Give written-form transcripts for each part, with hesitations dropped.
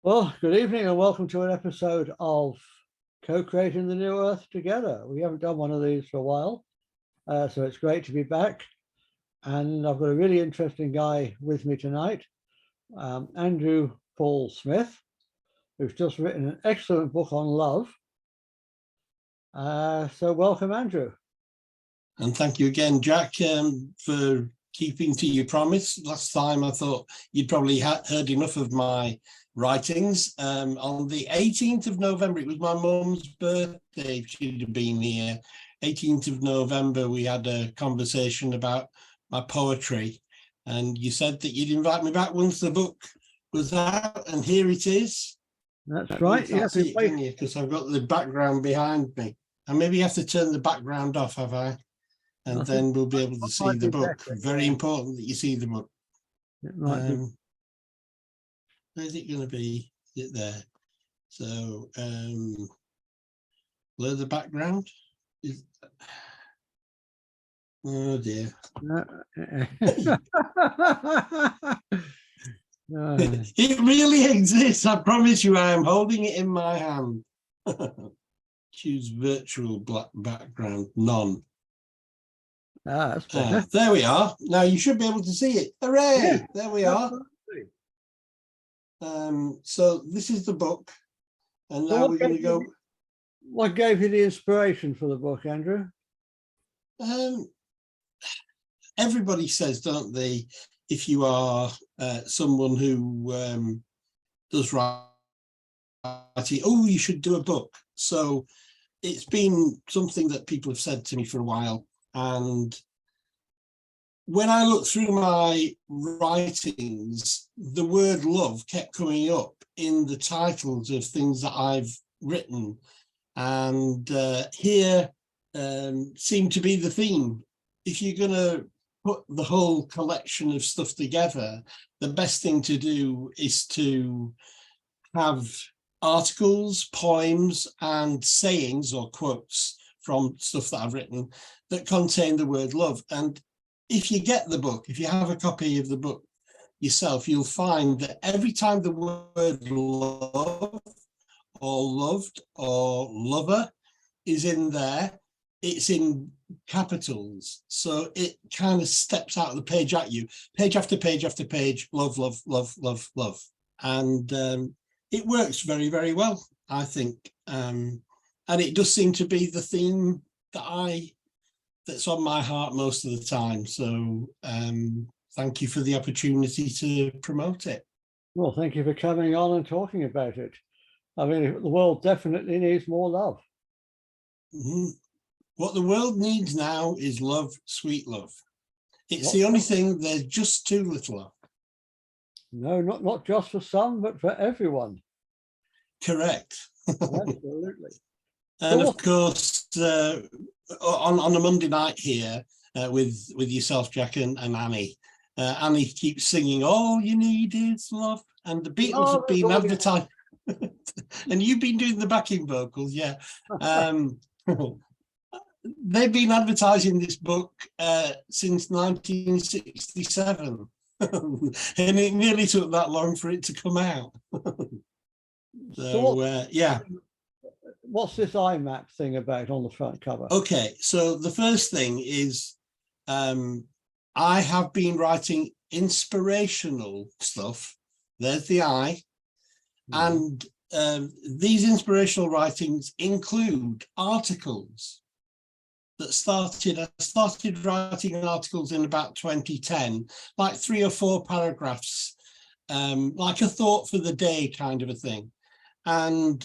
Well, good evening and welcome to an episode of Co-Creating the New Earth Together. We haven't done one of these for a while, so it's great to be back. And I've got a really interesting guy with me tonight, Andrew Paul Smith, who's just written an excellent book on love. So welcome, Andrew. And thank you again, Jack, for keeping to your promise. Last time I thought you'd probably heard enough of my writings. On the 18th of November, it was my mum's birthday. She'd have been here. 18th of November, we had a conversation about my poetry. And you said that you'd invite me back once the book was out, and here it is. That's right. Yes, because I've got the background behind me. And maybe you have to turn the background off, have I? And then we'll be able to see the book. Very important that you see the book. It might be. Where's it going to be? Is it there? So, blur the background. Oh dear. It really exists. I promise you, I am holding it in my hand. Choose virtual black background, none. That's better. There we are. Now you should be able to see it. Hooray! Yeah, there we are. So this is the book, and now we're going to go. What gave you the inspiration for the book, Andrew? Everybody says, don't they, if you are someone who does writing, oh, you should do a book. So it's been something that people have said to me for a while. And when I looked through my writings, the word love kept coming up in the titles of things that I've written. And here seemed to be the theme. If you're going to put the whole collection of stuff together, the best thing to do is to have articles, poems, and sayings or quotes from stuff that I've written that contain the word love. And if you get the book, if you have a copy of the book yourself, you'll find that every time the word love or loved or lover is in there, it's in capitals. So it kind of steps out of the page at you, page after page after page, love, love, love, love, love. And it works very, very well, I think. And it does seem to be the theme that's on my heart most of the time. So thank you for the opportunity to promote it. Well, thank you for coming on and talking about it. I mean, the world definitely needs more love. Mm-hmm. What the world needs now is love, sweet love. It's the only thing, there's just too little of. No, not just for some, but for everyone. Correct. Absolutely. And of course, on a Monday night here with yourself, Jack, and Annie, Annie keeps singing, "All you need is love," and the Beatles have been advertised, and you've been doing the backing vocals, yeah. They've been advertising this book since 1967, and it nearly took that long for it to come out. So, yeah. What's this IMAP thing about on the front cover? Okay, so the first thing is I have been writing inspirational stuff. There's the I. And these inspirational writings include articles that I started writing articles in about 2010, like 3 or 4 paragraphs, like a thought for the day kind of a thing. And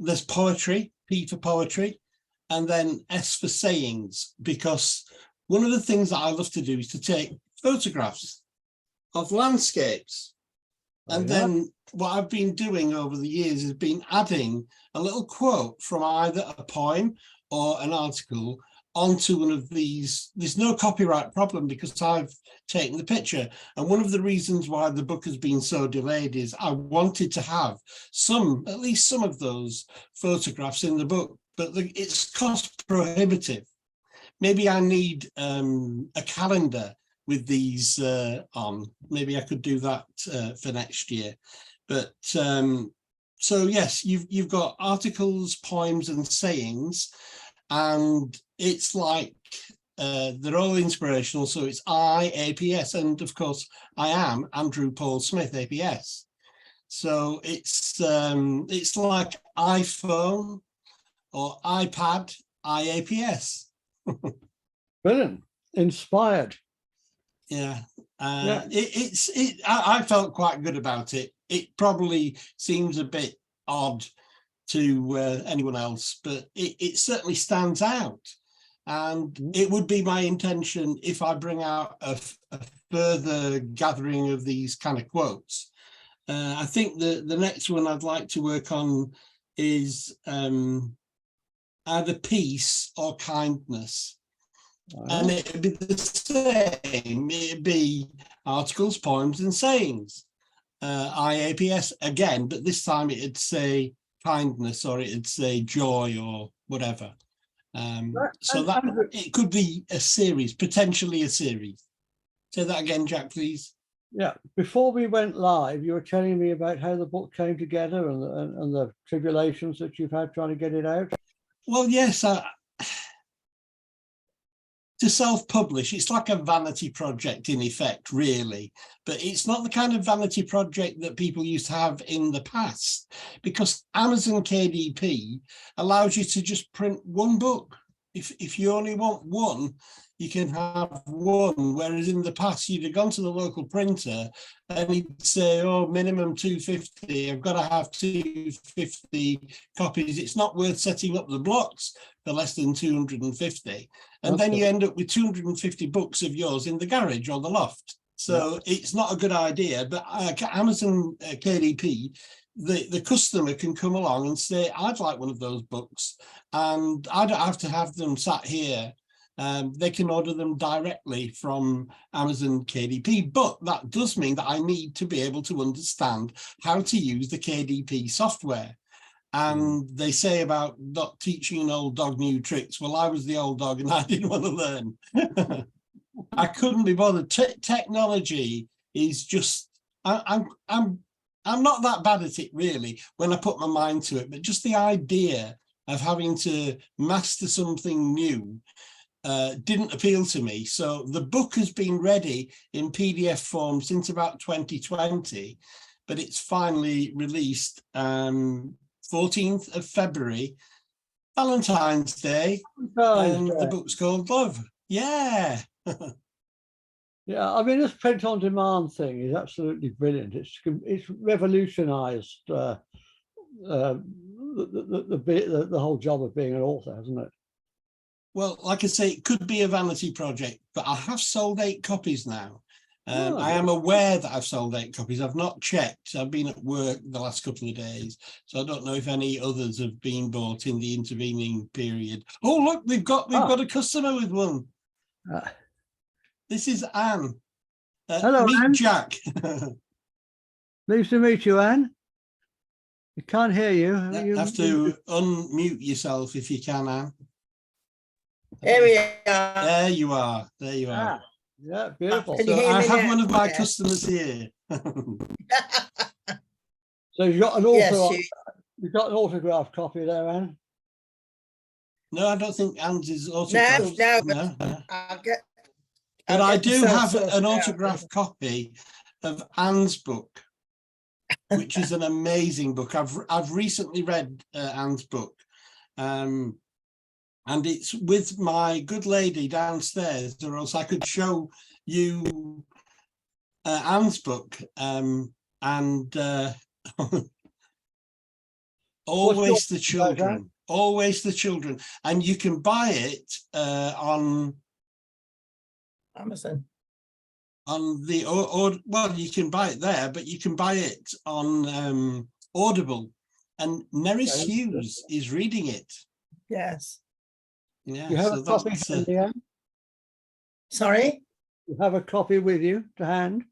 there's poetry, P for poetry, and then S for sayings, because one of the things that I love to do is to take photographs of landscapes. And then what I've been doing over the years has been adding a little quote from either a poem or an article onto one of these. There's no copyright problem because I've taken the picture. And one of the reasons why the book has been so delayed is I wanted to have at least some of those photographs in the book, but it's cost prohibitive. Maybe I need a calendar with these on. Maybe I could do that for next year. But so yes, you've got articles, poems, and sayings, and it's like they're all inspirational. So it's I, APS, and of course I am Andrew Paul Smith, APS. So it's like iPhone or iPad, IAPS. Brilliant. Inspired. Yeah. Yeah. I felt quite good about it. It probably seems a bit odd to anyone else, but it certainly stands out. And it would be my intention, if I bring out a further gathering of these kind of quotes. I think the next one I'd like to work on is either peace or kindness. And it'd be the same. It'd be articles, poems, and sayings. IAPS again, but this time it'd say kindness, or it'd say joy, or whatever. So that it could be a series, potentially a series. Say that again, Jack, please. Yeah. Before we went live, you were telling me about how the book came together and the tribulations that you've had trying to get it out. Well, yes. To self-publish, it's like a vanity project in effect, really, but it's not the kind of vanity project that people used to have in the past, because Amazon KDP allows you to just print one book. If you only want one, you can have one, whereas in the past you'd have gone to the local printer and he'd say, oh, minimum 250, I've got to have 250 copies. It's not worth setting up the blocks for less than 250. And then you end up with 250 books of yours in the garage or the loft. So it's not a good idea. But Amazon KDP, the customer can come along and say, I'd like one of those books, and I don't have to have them sat here. They can order them directly from Amazon KDP, but that does mean that I need to be able to understand how to use the KDP software. And they say about not teaching an old dog new tricks. Well, I was the old dog and I didn't want to learn. I couldn't be bothered. Technology is just, I'm not that bad at it really when I put my mind to it, but just the idea of having to master something new didn't appeal to me. So the book has been ready in PDF form since about 2020, but it's finally released 14th of February, Valentine's Day, and the book's called Love. Yeah. Yeah, I mean, this print on demand thing is absolutely brilliant. It's revolutionized the whole job of being an author, hasn't it? Well, like I say, it could be a vanity project, but I have sold 8 copies now. I am aware that I've sold 8 copies. I've not checked. I've been at work the last couple of days, so I don't know if any others have been bought in the intervening period. Oh, look, we've got a customer with one. This is Anne. Hello, meet Anne. Jack. Pleased to meet you, Anne. I can't hear you. You have to unmute yourself if you can, Anne. There we are. There you are. There you are. Yeah, beautiful. Can you So hear I me have now? one of my Yeah. customers here. So you've got an author. Yes, You've got an autographed copy there, Anne. No, I don't think Anne's is autographed. no. No. But I do have an autographed copy of Anne's book, which is an amazing book. I've recently read Anne's book, and it's with my good lady downstairs, or else I could show you Anne's book. Always the children. Always the children, and you can buy it on Amazon. On the well, you can buy it there, but you can buy it on Audible, and Neris Hughes is reading it. Yes. You Yeah, have so a copy that's handy, Anne? Sorry. You have a copy with you to hand?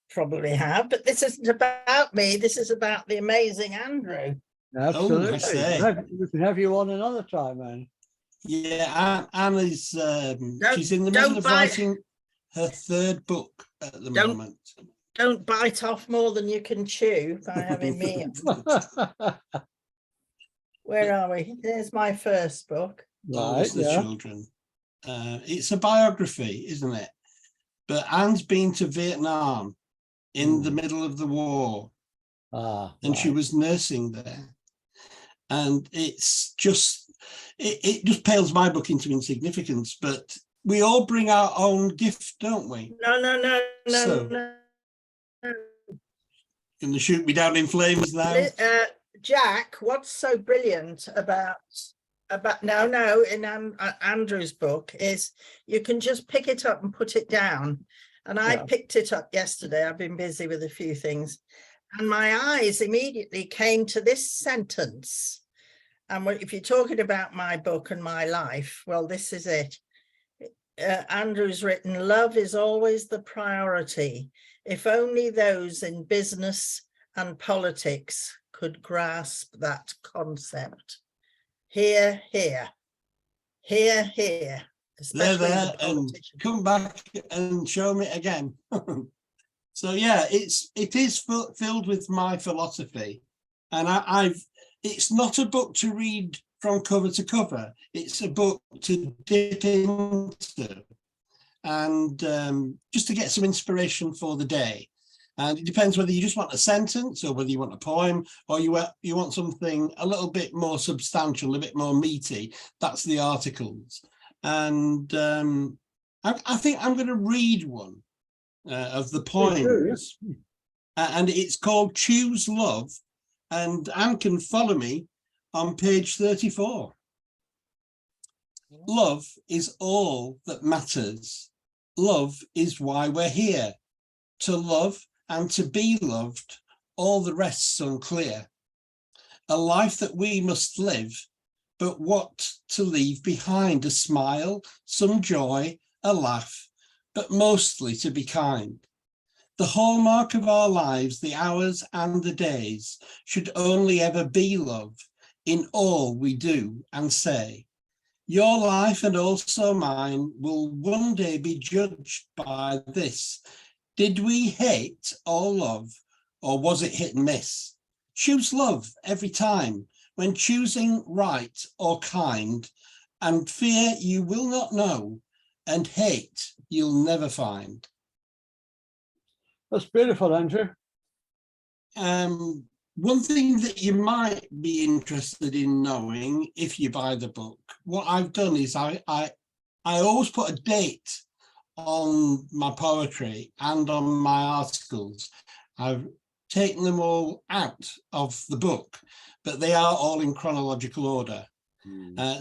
Probably have, but this isn't about me. This is about the amazing Andrew. Absolutely. I say. We can have you on another time, Anne. Yeah, Anne is she's in the middle of writing her 3rd book at the moment. Don't bite off more than you can chew by having me. Where are we? There's my first book. Right, the yeah. children. It's a biography, isn't it? But Anne's been to Vietnam in the middle of the war, and she Right. was nursing there. And it's just, it just pales my book into insignificance, but we all bring our own gift, don't we? No. So, going to shoot me down in flames now? Jack, what's so brilliant about no in Andrew's book is you can just pick it up and put it down. And I picked it up yesterday. I've been busy with a few things, and my eyes immediately came to this sentence. And if you're talking about my book and my life, well, this is it. Andrew's written, love is always the priority. If only those in business and politics could grasp that concept. Here, here, here, here. Especially There, the and politicians. come back and show me again. So yeah, it is filled with my philosophy, and it's not a book to read from cover to cover. It's a book to dip into, and just to get some inspiration for the day. And it depends whether you just want a sentence or whether you want a poem, or you want something a little bit more substantial, a bit more meaty. That's the articles. And I think I'm going to read one of the poems, and it's called Choose Love, and Anne can follow me on page 34. Love is all that matters. Love is why we're here. To love and to be loved, all the rest's unclear. A life that we must live, but what to leave behind? A smile, some joy, a laugh, but mostly to be kind. The hallmark of our lives, the hours and the days, should only ever be love in all we do and say. Your life and also mine will one day be judged by this. Did we hate or love, or was it hit and miss? Choose love every time when choosing right or kind, and fear you will not know, and hate you'll never find. That's beautiful, Andrew. One thing that you might be interested in knowing if you buy the book, what I've done is I always put a date on my poetry and on my articles. I've taken them all out of the book, but they are all in chronological order.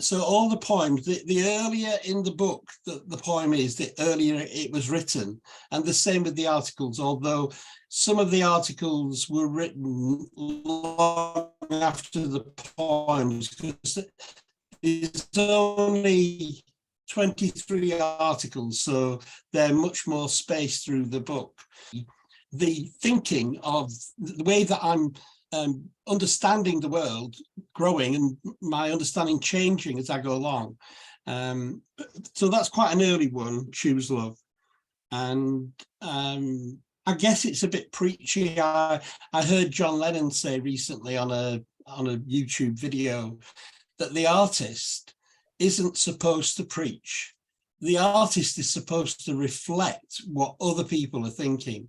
So all the poems, the earlier in the book the poem is, the earlier it was written, and the same with the articles, although some of the articles were written long after the poems, because there's only 23 articles, so they're much more spaced through the book. The thinking of the way that I'm understanding the world growing, and my understanding changing as I go along. So that's quite an early one, Choose Love. And I guess it's a bit preachy. I heard John Lennon say recently on a YouTube video that the artist isn't supposed to preach. The artist is supposed to reflect what other people are thinking.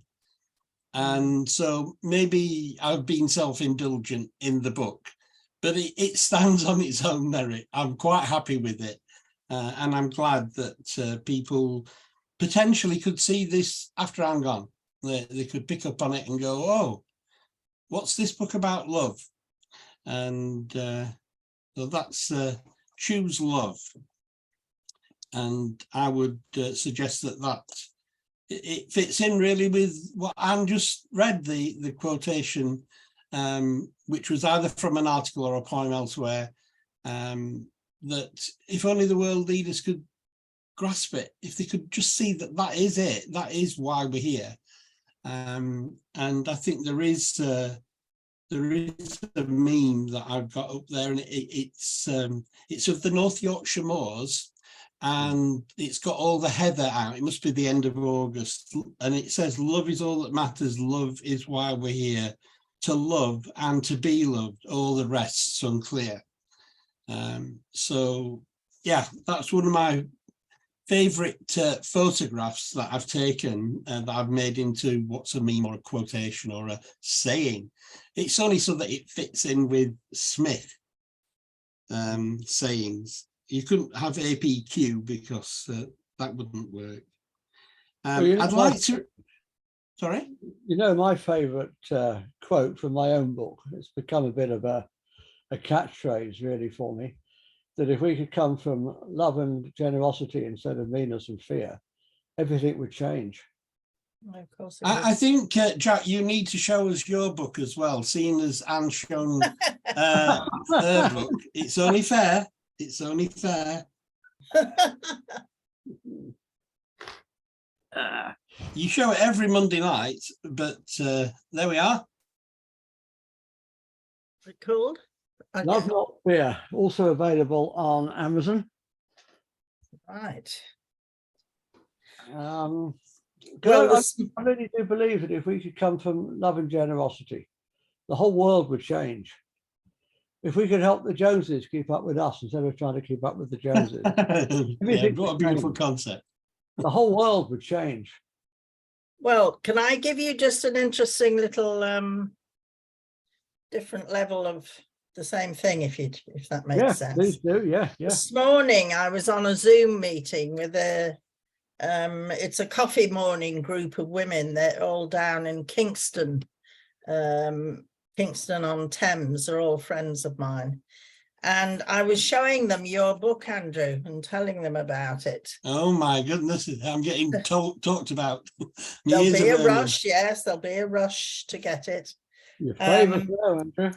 And so maybe I've been self-indulgent in the book, but it stands on its own merit. I'm quite happy with it. And I'm glad that people potentially could see this after I'm gone. They could pick up on it and go, oh, what's this book about love? And so that's Choose Love. And I would suggest that it fits in really with what Anne just read, the quotation, which was either from an article or a poem elsewhere, that if only the world leaders could grasp it, if they could just see that that is it, that is why we're here. And I think there is a meme that I've got up there, and it's of the North Yorkshire moors, and it's got all the heather out. It must be the end of August, and it says, "Love is all that matters. Love is why we're here. To love and to be loved. All the rest's unclear." So yeah, that's one of my favorite photographs that I've taken that I've made into what's a meme or a quotation or a saying. It's only so that it fits in with Smith sayings. You couldn't have APQ because that wouldn't work. Well, I'd like to, sorry? You know, my favorite quote from my own book, it's become a bit of a catchphrase really for me, that if we could come from love and generosity instead of meanness and fear, everything would change. Of course I think, Jack, you need to show us your book as well, seeing as Anne's shown her book. It's only fair. It's only fair. You show it every Monday night, but there we are. Is it called? Okay. Love Not Fear, also available on Amazon. Right. Well, Well, I really do believe that if we could come from love and generosity, the whole world would change. If we could help the Joneses keep up with us instead of trying to keep up with the Joneses, Yeah, what a beautiful concept. the whole world would change. well, can I give you just an interesting little different level of the same thing, if that makes Yeah, sense? please do. Yeah. This morning I was on a Zoom meeting with it's a coffee morning group of women. They're all down in Kingston, Kingston on Thames. They're all friends of mine. And I was showing them your book, Andrew, and telling them about it. Oh my goodness, I'm getting talked about. There'll be a rush, yes, there'll be a rush to get it. Your favourite show, Andrew.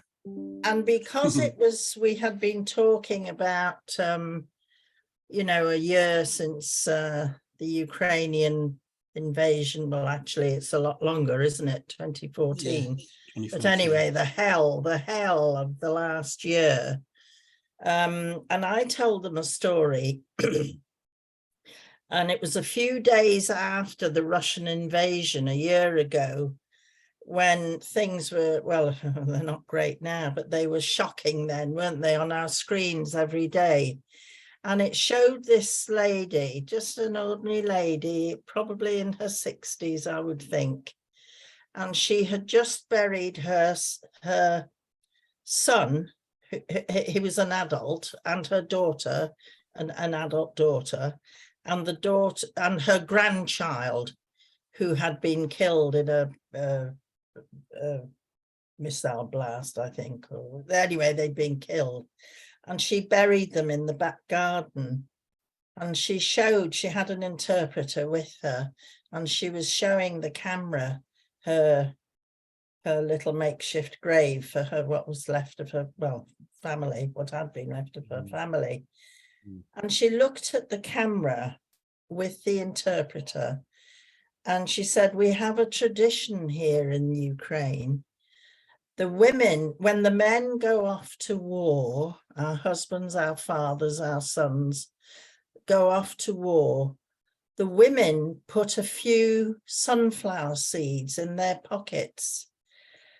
And because it was, we had been talking about, you know, a year since the Ukrainian invasion. Well, actually, it's a lot longer, isn't it? 2014. Yeah, but anyway, the hell of the last year. And I told them a story. And it was a few days after the Russian invasion a year ago, when things were, well, they're not great now, but they were shocking then, weren't they, on our screens every day. And it showed this lady, just an ordinary lady, probably in her 60s, I would think. And she had just buried her son, he was an adult, and her daughter, an adult daughter, and the daughter and her grandchild, who had been killed in a missile blast, I think, or anyway, they'd been killed. And she buried them in the back garden. And she had an interpreter with her, and she was showing the camera her little makeshift grave for her, what was left of her, well, family, what had been left of her family. And she looked at the camera with the interpreter, and she said, we have a tradition here in Ukraine. The women, when the men go off to war, our husbands, our fathers, our sons go off to war, the women put a few sunflower seeds in their pockets,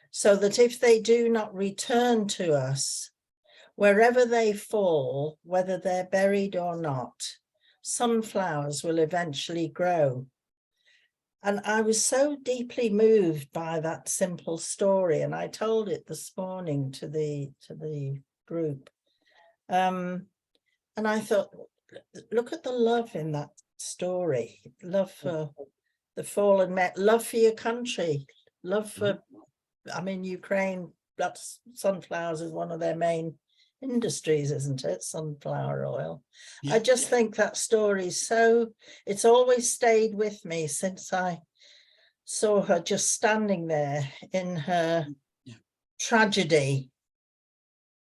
so that if they do not return to us, wherever they fall, whether they're buried or not, sunflowers will eventually grow. And I was so deeply moved by that simple story, and I told it this morning to the group. And I thought, look at the love in that story. Love for the fallen men, love for your country, love for, I mean, Ukraine, that's sunflowers is one of their main industries, isn't it? Sunflower oil. Yeah. I just think that story is so, it's always stayed with me since I saw her just standing there in her tragedy.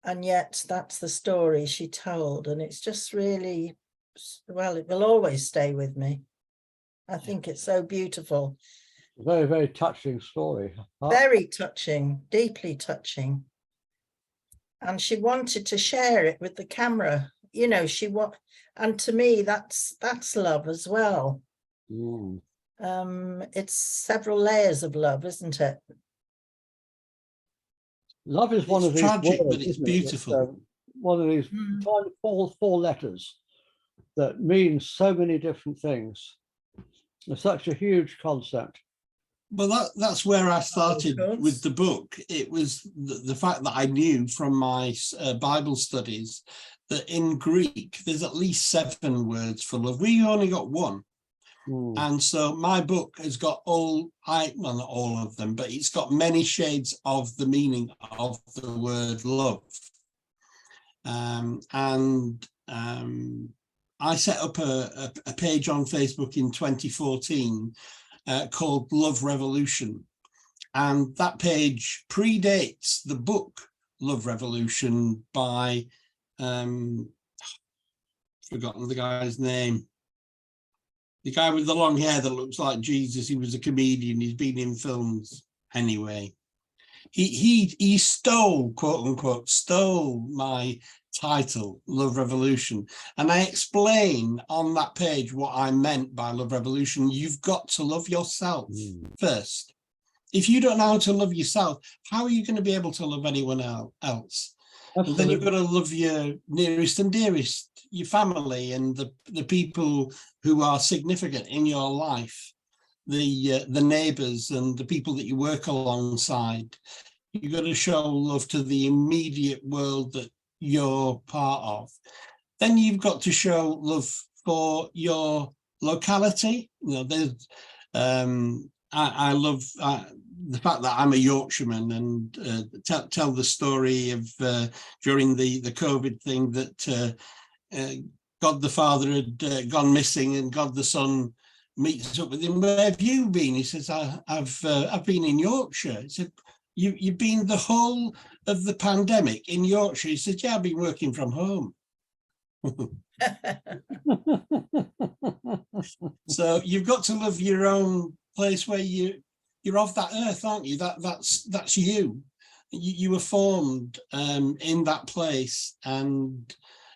And yet that's the story she told. And it's just really, well, it will always stay with me. I think it's so beautiful. Very, very touching story. Very touching, deeply touching. And she wanted to share it with the camera, you know, and to me, that's love as well. Mm. It's several layers of love, isn't it? Love is one It's of these tragic, words, but it's isn't it? beautiful. One of these Mm. tiny four letters that means so many different things. It's such a huge concept. Well, that's where I started course. with the book. It was the fact that I knew from my Bible studies that in Greek, there's at least 7 words for love. We only got 1. Mm. And so my book has got well, not all of them, but it's got many shades of the meaning of the word love. I set up a page on Facebook in 2014 called Love Revolution. And that page predates the book Love Revolution by, forgotten the guy's name. The guy with the long hair that looks like Jesus. He was a comedian. He's been in films anyway. He stole, quote unquote, stole my title, Love Revolution. And I explain on that page what I meant by Love Revolution. You've got to love yourself first. If you don't know how to love yourself, how are you going to be able to love anyone else? Absolutely. And then you've got to love your nearest and dearest, your family, and the people who are significant in your life, the neighbours and the people that you work alongside. You've got to show love to the immediate world that you're part of. Then you've got to show love for your locality. You know, there's I love the fact that I'm a Yorkshireman, and tell the story of during the COVID thing that God the Father had gone missing, and God the Son meets up with him. Where have you been? He says, I've been in Yorkshire. He said, you've been the whole of the pandemic in Yorkshire? He said, yeah, I've been working from home. So you've got to love your own place where you're of that earth, aren't you? That's you. You were formed in that place, and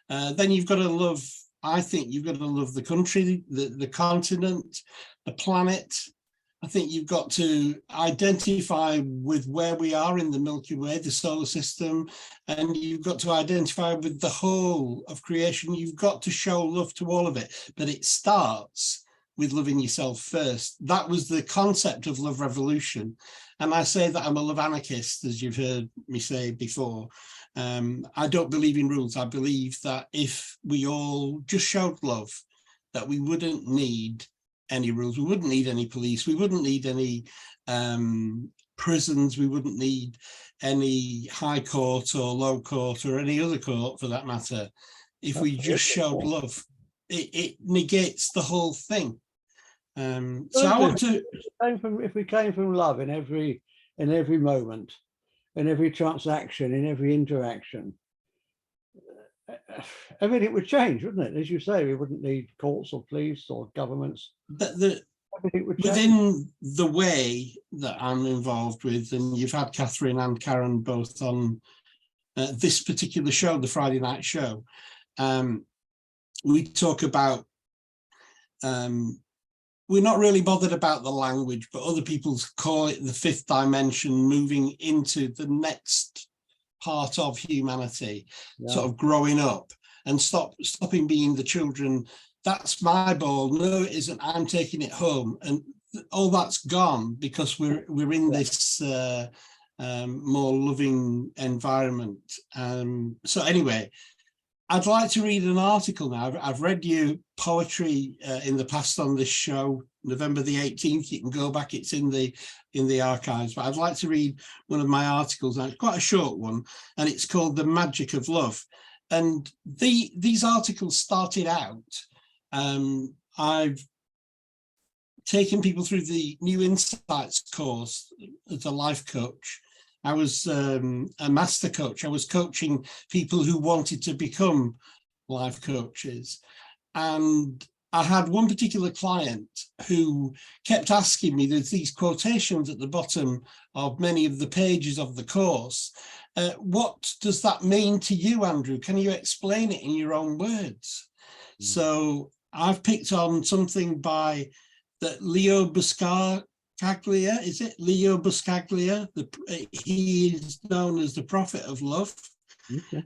then you've got to love. I think you've got to love the country, the continent, the planet. I think you've got to identify with where we are in the Milky Way, the solar system, and you've got to identify with the whole of creation. You've got to show love to all of it, but it starts with loving yourself first. That was the concept of Love Revolution. And I say that I'm a love anarchist, as you've heard me say before. I don't believe in rules. I believe that if we all just showed love, that we wouldn't need any rules, we wouldn't need any police, we wouldn't need any prisons, we wouldn't need any high court or low court or any other court for that matter. If we just showed love, it negates the whole thing. So I want to. If we came from love in every moment, in every transaction, in every interaction, everything would change, wouldn't it? As you say, we wouldn't need courts or police or governments. Everything would change. Within the way that I'm involved with, and you've had Catherine and Karen both on this particular show, the Friday night show, we talk about we're not really bothered about the language, but other people call it the 5th dimension, moving into the next part of humanity, sort of growing up and stopping being the children. That's my ball. No, it isn't. I'm taking it home, and all that's gone because we're in this more loving environment. So anyway, I'd like to read an article now. I've read you poetry in the past on this show, November the 18th. You can go back, it's in the archives. But I'd like to read one of my articles. Now, it's quite a short one, and it's called The Magic of Love. And these articles started out, I've taken people through the New Insights course as a life coach. I was a master coach. I was coaching people who wanted to become life coaches. And I had one particular client who kept asking me, there's these quotations at the bottom of many of the pages of the course. What does that mean to you, Andrew? Can you explain it in your own words? So I've picked on something by Leo Buscaglia, is it? Leo Buscaglia, he is known as the prophet of love. Okay.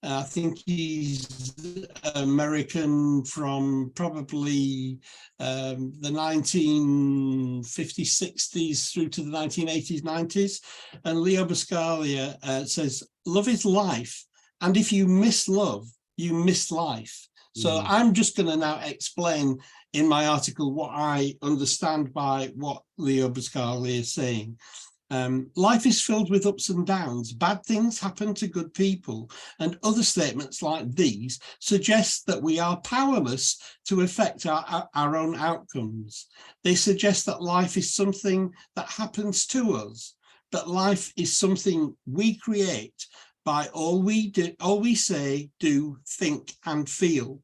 I think he's American from probably the 1950s, 60s through to the 1980s, 90s. And Leo Buscaglia says, love is life. And if you miss love, you miss life. So I'm just going to now explain in my article what I understand by what Leo Buscaglia is saying. Life is filled with ups and downs. Bad things happen to good people, and other statements like these suggest that we are powerless to affect our own outcomes. They suggest that life is something that happens to us, but life is something we create by all we do, all we say, do, think, and feel.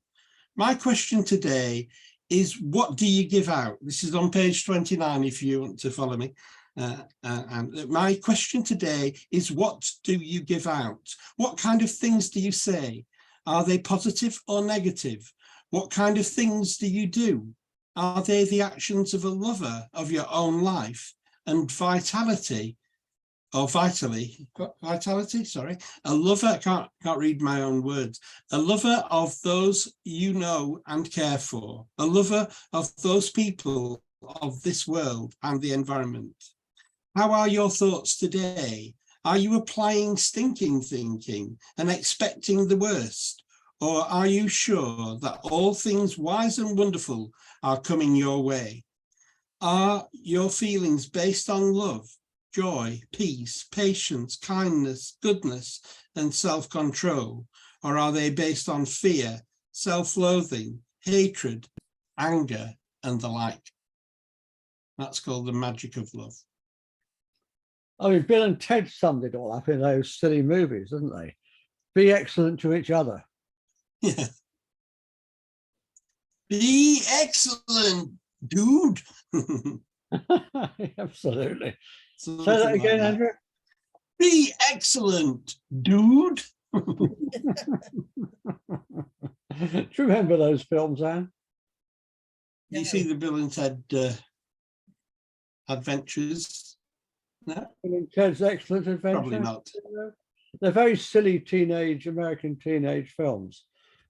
My question today is, what do you give out? This is on page 29 if you want to follow me. And my question today is, what do you give out? What kind of things do you say? Are they positive or negative? What kind of things do you do? Are they the actions of a lover of your own life and vitality? Or vitality, sorry, a lover, I can't read my own words, a lover of those you know and care for, a lover of those people of this world and the environment. How are your thoughts today? Are you applying stinking thinking and expecting the worst? Or are you sure that all things wise and wonderful are coming your way? Are your feelings based on love, joy, peace, patience, kindness, goodness, and self-control? Or are they based on fear, self-loathing, hatred, anger, and the like? That's called the magic of love. I mean, Bill and Ted summed it all up in those silly movies, didn't they? Be excellent to each other. Yeah. Be excellent, dude. Absolutely. Something Say that like again, that. Andrew. Be excellent, dude. Do you remember those films, Anne? You see the Bill and Ted adventures? No, Bill and Ted's Excellent Adventure? probably not. They're very silly American teenage films,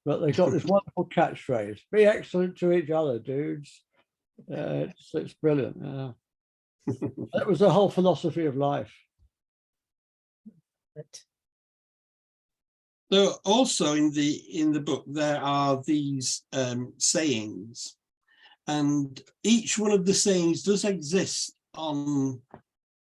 but they've got this wonderful catchphrase, be excellent to each other, dudes. It's brilliant. That was the whole philosophy of life. So also in the book there are these sayings, and each one of the sayings does exist on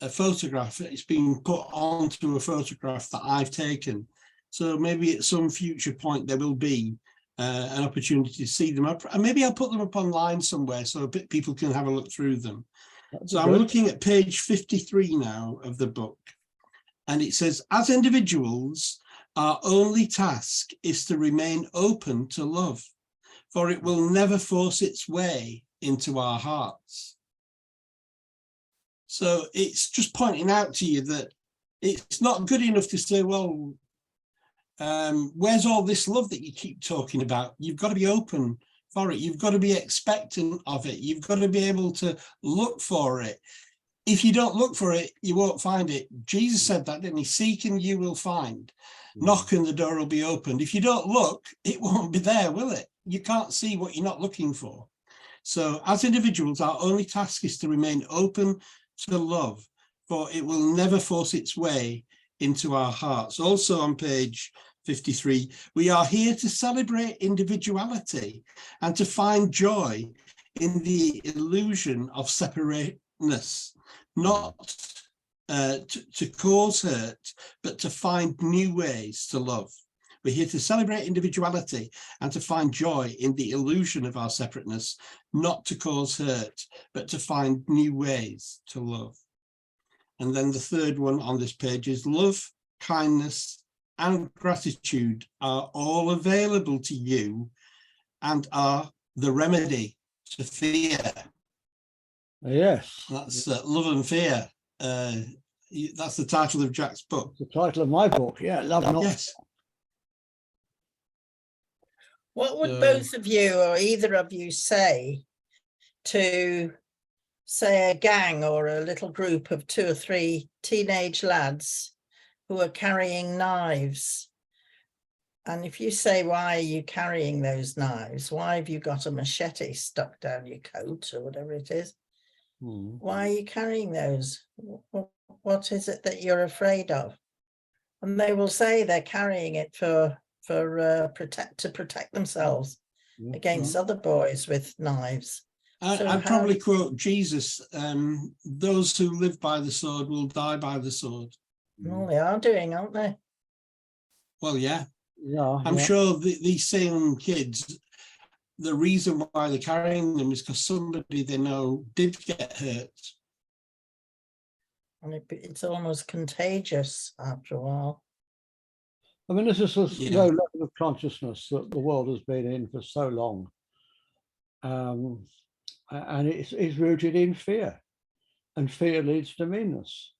a photograph. It's been put onto a photograph that I've taken. So maybe at some future point there will be an opportunity to see them up, and maybe I'll put them up online somewhere so people can have a look through them. So I'm looking at page 53 now of the book, and it says, as individuals, our only task is to remain open to love, for it will never force its way into our hearts. So it's just pointing out to you that it's not good enough to say, well, where's all this love that you keep talking about? You've got to be open for it. You've got to be expectant of it. You've got to be able to look for it. If you don't look for it, you won't find it. Jesus said that, didn't he? Seek and you will find. Knock and the door will be opened. If you don't look, it won't be there, will it? You can't see what you're not looking for. So as individuals, our only task is to remain open to love, for it will never force its way into our hearts. Also on page 53, we are here to celebrate individuality and to find joy in the illusion of separateness, not to cause hurt, but to find new ways to love. We're here to celebrate individuality and to find joy in the illusion of our separateness, not to cause hurt, but to find new ways to love. And then the third one on this page is love, kindness, and gratitude are all available to you and are the remedy to fear. Yes. That's Love and Fear. That's the title of Jack's book. The title of my book. Yeah, Love Not. Yes. What would both of you or either of you say to, say, a gang or a little group of 2 or 3 teenage lads who are carrying knives? And if you say, why are you carrying those knives? Why have you got a machete stuck down your coat or whatever it is? Why are you carrying those? What is it that you're afraid of? And they will say they're carrying it to protect themselves against other boys with knives. I'd probably quote Jesus, those who live by the sword will die by the sword. Well, they are doing, aren't they? Well, yeah. Yeah, I'm sure these same kids, the reason why they're carrying them is because somebody they know did get hurt. And it's almost contagious after a while. I mean, this is a low level of consciousness that the world has been in for so long. And it's rooted in fear. And fear leads to meanness.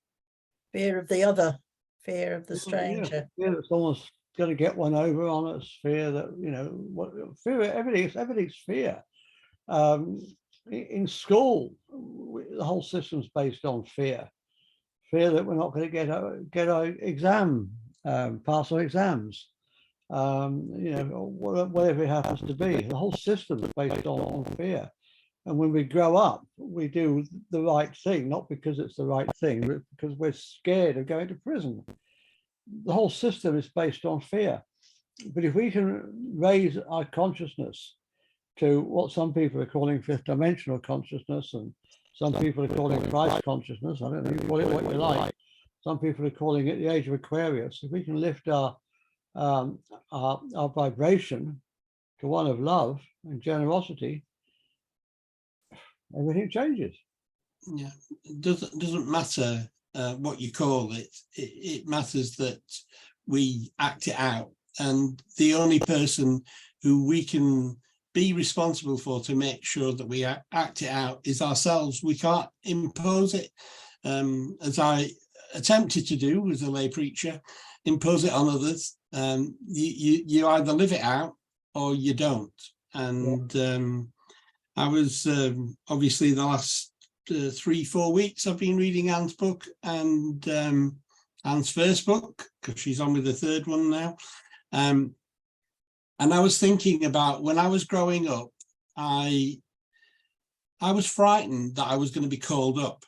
Fear of the other, fear of the stranger. Fear that someone's going to get one over on us, fear that, fear, everything's fear. In school, the whole system's based on fear. Fear that we're not going to get our exam, pass our exams, whatever it happens to be. The whole system is based on fear. And when we grow up, we do the right thing, not because it's the right thing, but because we're scared of going to prison. The whole system is based on fear. But if we can raise our consciousness to what some people are calling fifth dimensional consciousness, and some people are calling Christ consciousness, I don't know, you call it what you like. Some people are calling it the age of Aquarius. If we can lift our vibration to one of love and generosity, everything changes. Yeah, it doesn't matter what you call it. It matters that we act it out. And the only person who we can be responsible for to make sure that we act it out is ourselves. We can't impose it, as I attempted to do as a lay preacher, impose it on others. You either live it out or you don't. And I was obviously the last 3-4 weeks I've been reading Anne's book, and Anne's first book, because she's on with the third one now. And I was thinking about when I was growing up, I was frightened that I was going to be called up.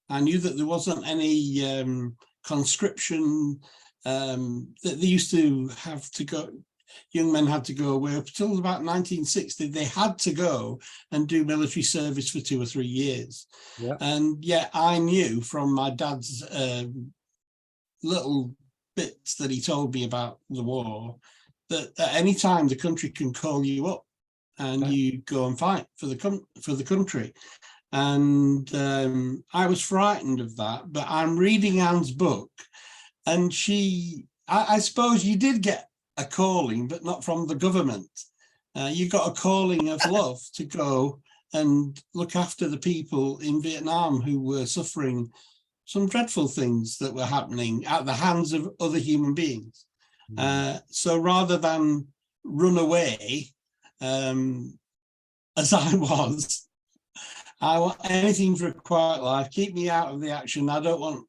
I knew that there wasn't any conscription, that they used to have to go, young men had to go away up until about 1960. They had to go and do military service for 2 or 3 years. Yeah. And yet I knew from my dad's little bits that he told me about the war, that at any time the country can call you up and you go and fight for the country. And I was frightened of that, but I'm reading Anne's book, and I suppose you did get a calling, but not from the government. You got a calling of love to go and look after the people in Vietnam who were suffering some dreadful things that were happening at the hands of other human beings. So rather than run away, as I was, I want anything for a quiet life, keep me out of the action. I don't want,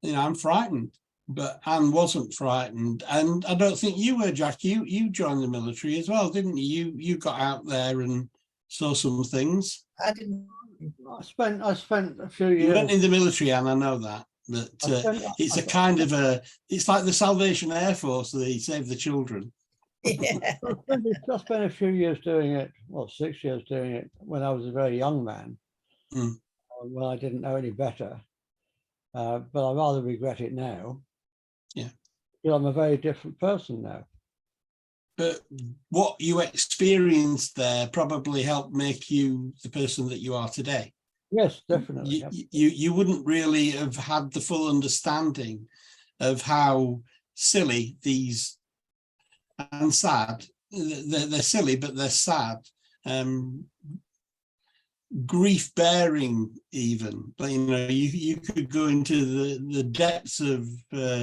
I'm frightened. But Anne wasn't frightened, and I don't think you were, Jack. You joined the military as well, didn't you? You got out there and saw some things. I didn't. I spent a few years. You went in the military, Anne. I know that. But it's like the Salvation Air Force. They save the children. Yeah. I spent a few years doing it. Well, 6 years doing it when I was a very young man. When I didn't know any better. But I rather regret it now. Yeah, because I'm a very different person now. But what you experienced there probably helped make you the person that you are today. Yes, definitely. You wouldn't really have had the full understanding of how silly these and sad they're silly, but they're sad. Grief bearing even, but you could go into the depths of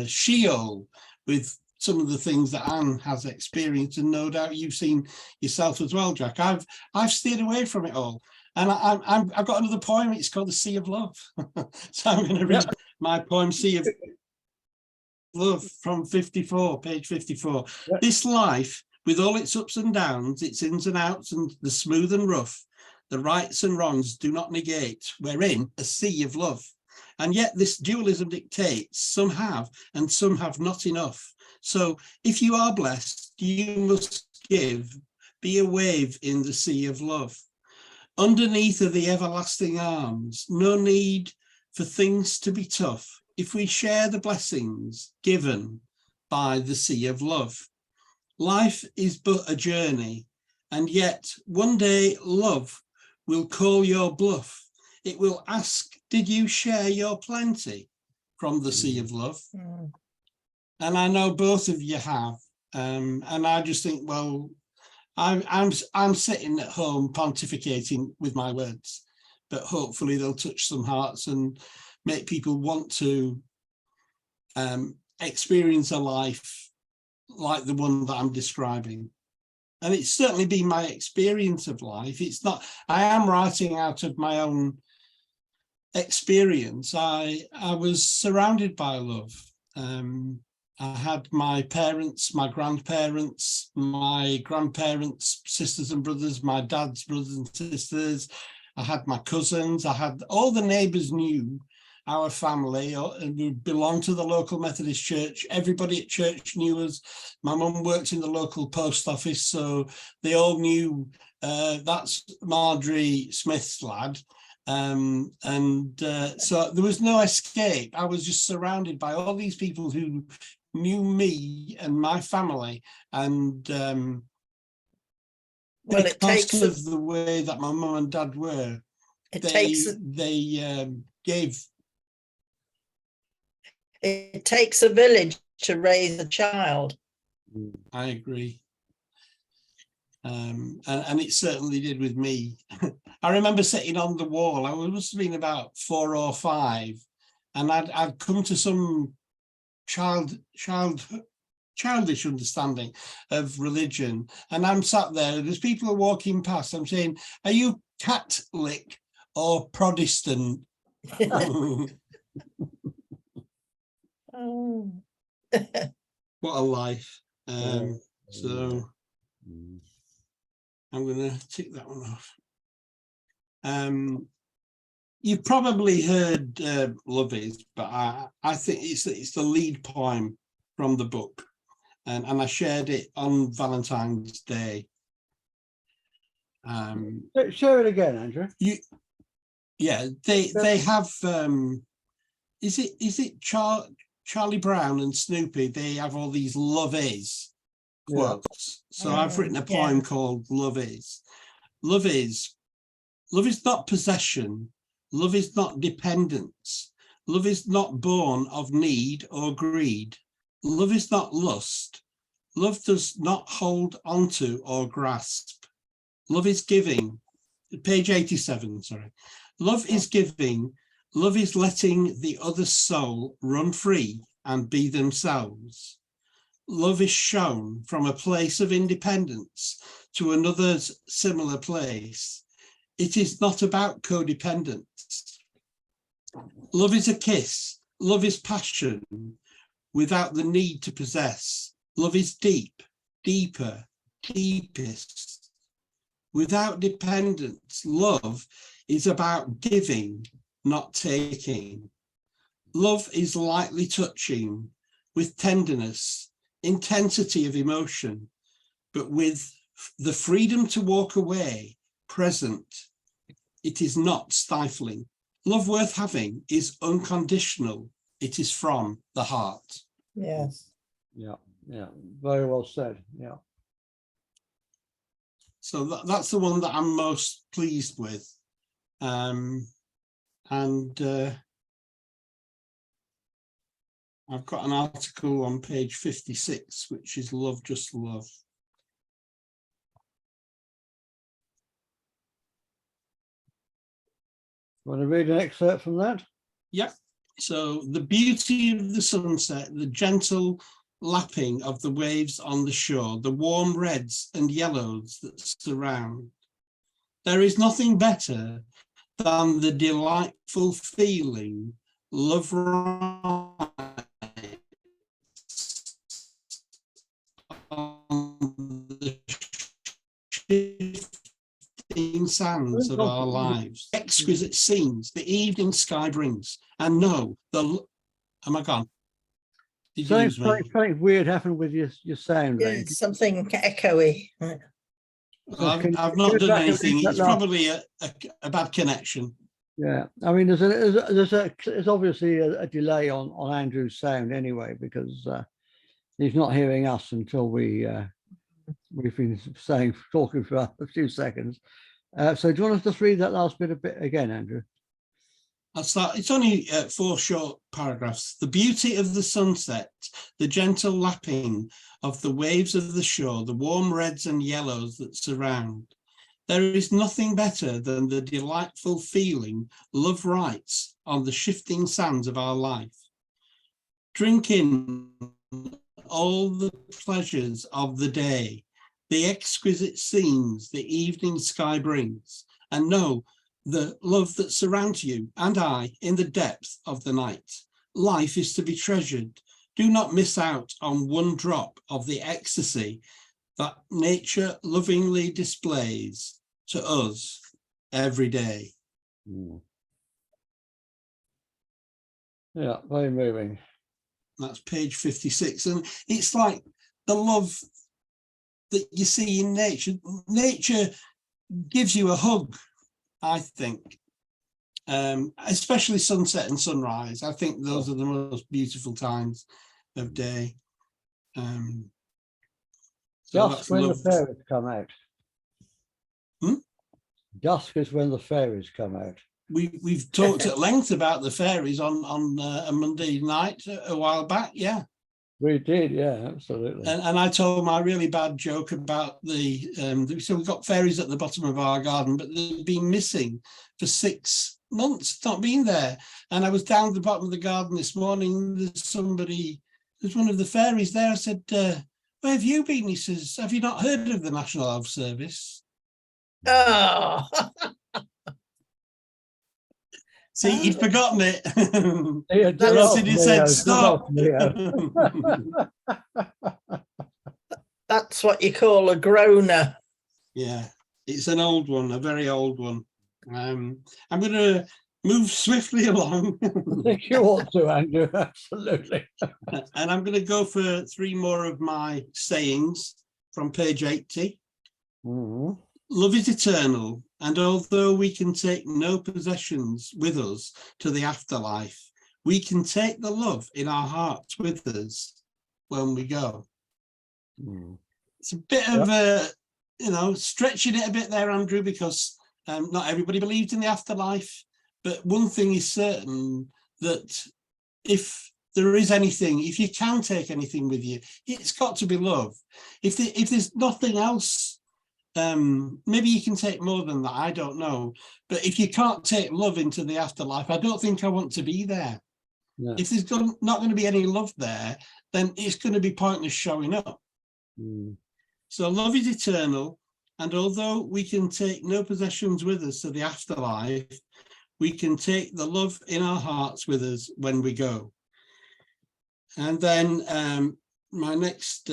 Sheol with some of the things that Anne has experienced, and no doubt you've seen yourself as well, Jack. I've steered away from it all, and I've got another poem. It's called The Sea of Love. So I'm going to read my poem, Sea of Love, from 54, page 54. Yep. This life, with all its ups and downs, its ins and outs, and the smooth and rough, the rights and wrongs do not negate, we're in a sea of love. And yet this dualism dictates, some have and some have not enough. So if you are blessed, you must give, be a wave in the sea of love. Underneath are the everlasting arms, no need for things to be tough, if we share the blessings given by the sea of love. Life is but a journey, and yet one day love will call your bluff. It will ask, did you share your plenty from the sea of love? Mm. And I know both of you have. And I just think, well, I'm sitting at home pontificating with my words, but hopefully they'll touch some hearts and make people want to experience a life like the one that I'm describing. And it's certainly been my experience of life. It's not, I am writing out of my own experience. I was surrounded by love. I had my parents, my grandparents, sisters and brothers, my dad's brothers and sisters. I had my cousins. I had all the neighbours knew our family, and we belonged to the local Methodist church. Everybody at church knew us. My mum worked in the local post office, so they all knew that's Marjorie Smith's lad. So there was no escape. I was just surrounded by all these people who knew me and my family, and because of the way that my mum and dad were, it takes a village to raise a child. I agree. And it certainly did with me. I remember sitting on the wall. I must have been about 4 or 5, and I'd come to some childish understanding of religion, and I'm sat there. There's people are walking past. I'm saying, "Are you Catholic or Protestant?" Oh. What a life. So I'm going to tick that one off. You've probably heard Love Is, but I think it's the lead poem from the book, and I shared it on Valentine's Day. Share it again, Andrew. They have. Is it Charlie Brown and Snoopy? They have all these "Love Is" quotes. So I've written a poem called "Love Is." Love is not possession. Love is not dependence. Love is not born of need or greed. Love is not lust. Love does not hold onto or grasp. Love is giving. Page 87, sorry. Love is giving. Love is letting the other soul run free and be themselves. Love is shown from a place of independence to another's similar place. It is not about codependence. Love is a kiss. Love is passion without the need to possess. Love is deep, deeper, deepest. Without dependence, love is about giving, not taking. Love is lightly touching with tenderness, intensity of emotion, but with the freedom to walk away, present. It is not stifling. Love worth having is unconditional. It is from the heart. Yes. Yeah, very well said. Yeah. So that's the one that I'm most pleased with. I've got an article on page 56, which is Love, Just Love. Want to read an excerpt from that? Yeah. So the beauty of the sunset, the gentle lapping of the waves on the shore, the warm reds and yellows that surround. There is nothing better than the delightful feeling love rides on the shifting sands of our lives. Exquisite scenes the evening sky brings. And no, am I gone? Did you lose me? Something weird happened with your sound Yeah, then. it's something echoey. Well, Can I've you not go done back and anything. read that It's last- probably a bad connection. Yeah, I mean, there's obviously a delay on Andrew's sound anyway, because he's not hearing us until we've been talking for a few seconds. So do you want to just read that last bit again, Andrew? I'll start. It's only 4 short paragraphs. The beauty of the sunset, the gentle lapping of the waves of the shore, the warm reds and yellows that surround. There is nothing better than the delightful feeling love writes on the shifting sands of our life. Drink in all the pleasures of the day, the exquisite scenes the evening sky brings, and know the love that surrounds you and I in the depth of the night. Life is to be treasured. Do not miss out on one drop of the ecstasy that nature lovingly displays to us every day. Yeah, very moving. That's page 56. And it's like the love that you see in nature. Nature gives you a hug, I think. Especially sunset and sunrise. I think those are the most beautiful times of day. Dusk when the fairies come out. Dusk is when the fairies come out. We've talked at length about the fairies on a Monday night a while back. Yeah, we did. Yeah, absolutely. And I told my really bad joke about so we've got fairies at the bottom of our garden, but they've been missing for 6 months, not been there. And I was down at the bottom of the garden this morning. There's one of the fairies there. I said, where have you been? He says, have you not heard of the National Health Service? Oh, See, he'd forgotten it. Or else he'd have said, stop. that's what you call a groaner. Yeah, it's an old one, a very old one. I'm going to move swiftly along. I think you ought to, Andrew, absolutely. And I'm going to go for 3 more of my sayings from page 80. Mm-hmm. Love is eternal, and although we can take no possessions with us to the afterlife, we can take the love in our hearts with us when we go. It's a bit of stretching it a bit there, Andrew, because not everybody believes in the afterlife. But one thing is certain, that if there is anything, if you can take anything with you, it's got to be love. If there's nothing else, maybe you can take more than that, I don't know. But if you can't take love into the afterlife, I don't think I want to be there. No. If there's not going to be any love there, then it's going to be pointless showing up. So love is eternal, and although we can take no possessions with us to the afterlife, we can take the love in our hearts with us when we go. And then my next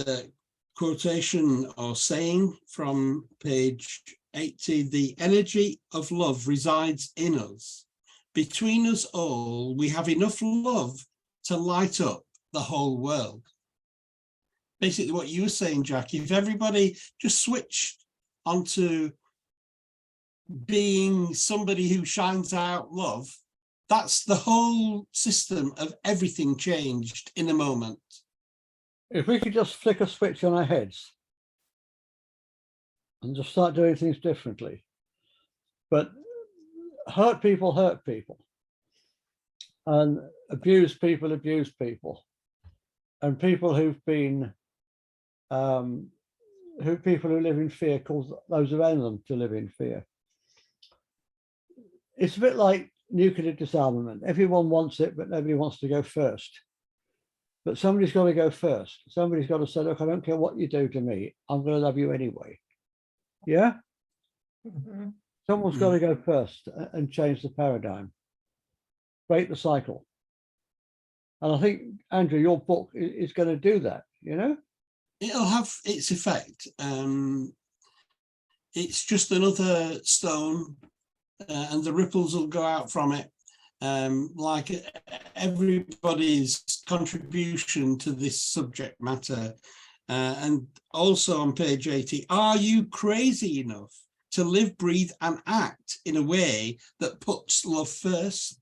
quotation or saying from page 80, the energy of love resides in us. Between us all, we have enough love to light up the whole world. Basically what you were saying, Jack, if everybody just switched onto being somebody who shines out love, that's the whole system of everything changed in a moment. If we could just flick a switch on our heads and just start doing things differently. But hurt people, and abuse people, and people who've been people who live in fear cause those around them to live in fear. It's a bit like nuclear disarmament. Everyone wants it, but nobody wants to go first. But somebody's got to go first. Somebody's got to say, look, I don't care what you do to me. I'm going to love you anyway. Yeah? Mhm. Someone's got to go first and change the paradigm, break the cycle. And I think, Andrew, your book is going to do that, you know? It'll have its effect. It's just another stone, and the ripples will go out from it. Like everybody's contribution to this subject matter. And also on page 80, are you crazy enough to live, breathe, and act in a way that puts love first?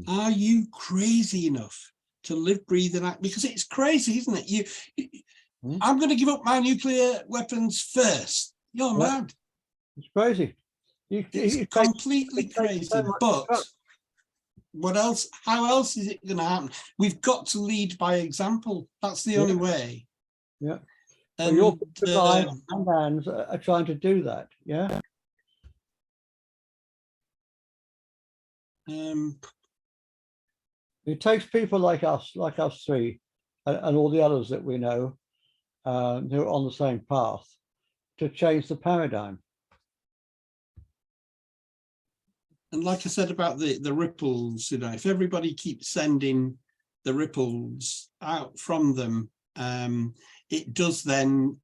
Are you crazy enough to live, breathe, and act? Because it's crazy, isn't it? I'm going to give up my nuclear weapons first. You're mad. It's crazy. It's completely crazy. But what else? How else is it going to happen? We've got to lead by example. That's the only way. Yeah. And your and Anne's are trying to do that. Yeah. It takes people like us three, and all the others that we know who are on the same path to change the paradigm. And like I said about the ripples, you know, if everybody keeps sending the ripples out from them, it does then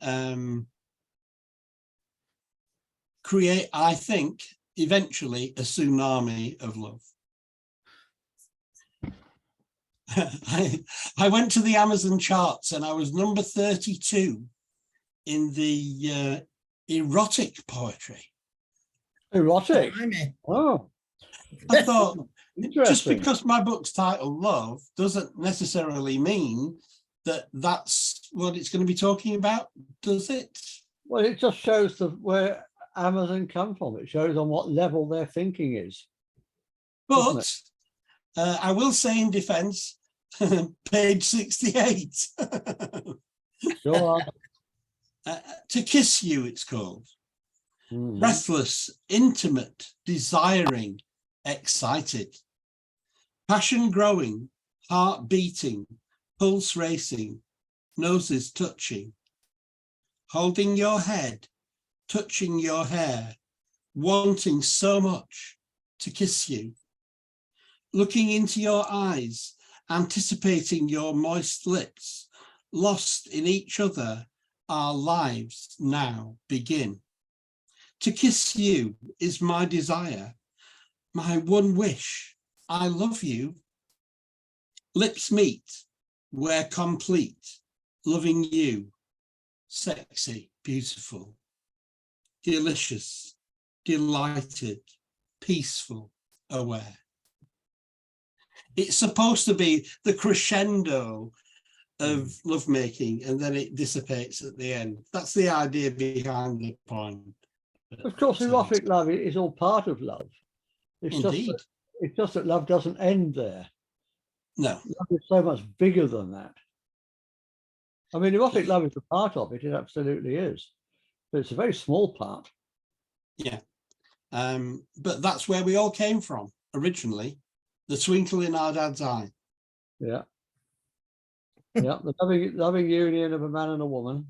create, I think, eventually a tsunami of love. I went to the Amazon charts and I was number 32 in the erotic poetry. Erotic? Oh. I thought, just because my book's titled Love doesn't necessarily mean that that's what it's going to be talking about, does it? Well, it just shows where Amazon come from. It shows on what level their thinking is. But I will say in defense, page 68. Sure. To kiss you, it's called. Mm-hmm. Breathless, intimate, desiring, excited. Passion growing, heart beating, pulse racing, noses touching. Holding your head, touching your hair, wanting so much to kiss you. Looking into your eyes, anticipating your moist lips, lost in each other, our lives now begin. To kiss you is my desire, my one wish. I love you. Lips meet, we're complete, loving you. Sexy, beautiful, delicious, delighted, peaceful, aware. It's supposed to be the crescendo of lovemaking, and then it dissipates at the end. That's the idea behind the poem. Of course, erotic love is all part of love. It's just that love doesn't end there. No. Love is so much bigger than that. I mean, erotic love is a part of it. It absolutely is. But it's a very small part. Yeah. But that's where we all came from originally. The twinkle in our dad's eye. Yeah. Yeah. The loving union of a man and a woman.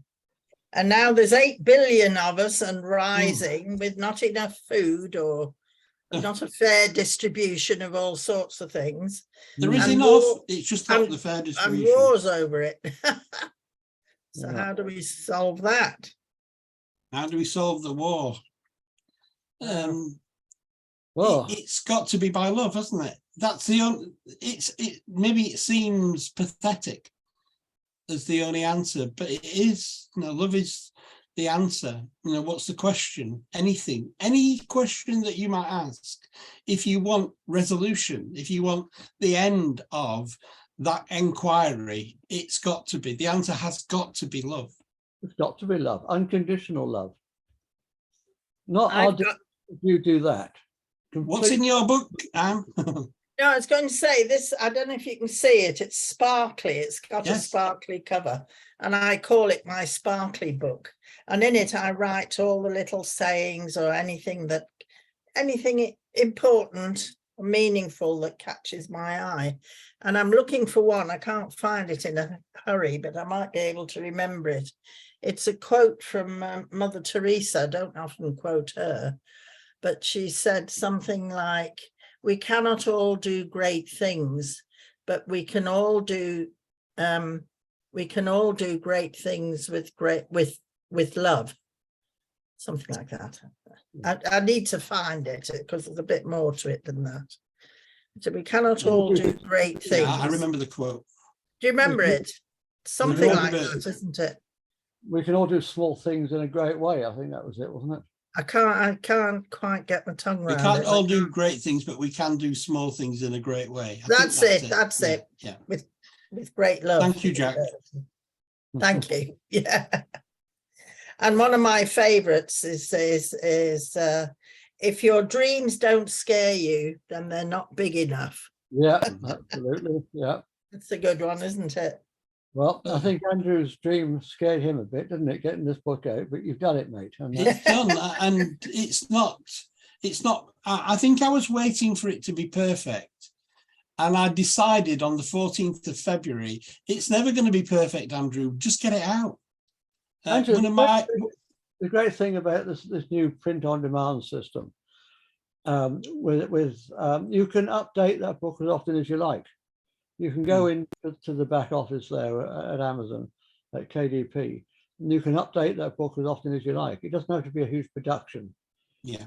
And now there's 8 billion of us and rising with not enough food or not a fair distribution of all sorts of things. There is enough. It's just not the fair distribution. And wars over it. So how do we solve that? How do we solve the war? Well, it's got to be by love, hasn't it? That's the only. Maybe it seems pathetic as the only answer, but it is. You know, love is the answer. You know, what's the question? Anything, any question that you might ask. If you want resolution, if you want the end of that inquiry, it's got to be, the answer has got to be love. It's got to be love, unconditional love. Not how do you do that? What's in your book, Anne? No, I was going to say this, I don't know if you can see it, it's sparkly, it's got a sparkly cover, and I call it my sparkly book. And in it I write all the little sayings or anything important meaningful that catches my eye. And I'm looking for one. I can't find it in a hurry, but I might be able to remember it. It's a quote from Mother Teresa. I don't often quote her, but she said something like, we cannot all do great things, but we can all do great things with love. Something like that. I need to find it because there's a bit more to it than that. So we cannot all do great things. Yeah, I remember the quote. Do you remember it? Something like remember that, isn't it? We can all do small things in a great way. I think that was it, wasn't it? I can't quite get my tongue We around can't it. all do great things, but we can do small things in a great way. I think That's it. That's Yeah, it. Yeah. With great love. Thank you, Jack. Thank you. Yeah. And one of my favorites is if your dreams don't scare you, then they're not big enough. Yeah, absolutely. Yeah. It's a good one, isn't it? Well, I think Andrew's dream scared him a bit, didn't it, getting this book out? But you've done it, mate. And It's done, and it's not. I think I was waiting for it to be perfect, and I decided on the 14th of February, it's never going to be perfect, Andrew. Just get it out. Andrew, One of my the great thing about this new print-on-demand system, you can update that book as often as you like. You can go into the back office there at Amazon, at KDP, and you can update that book as often as you like. It doesn't have to be a huge production. Yeah.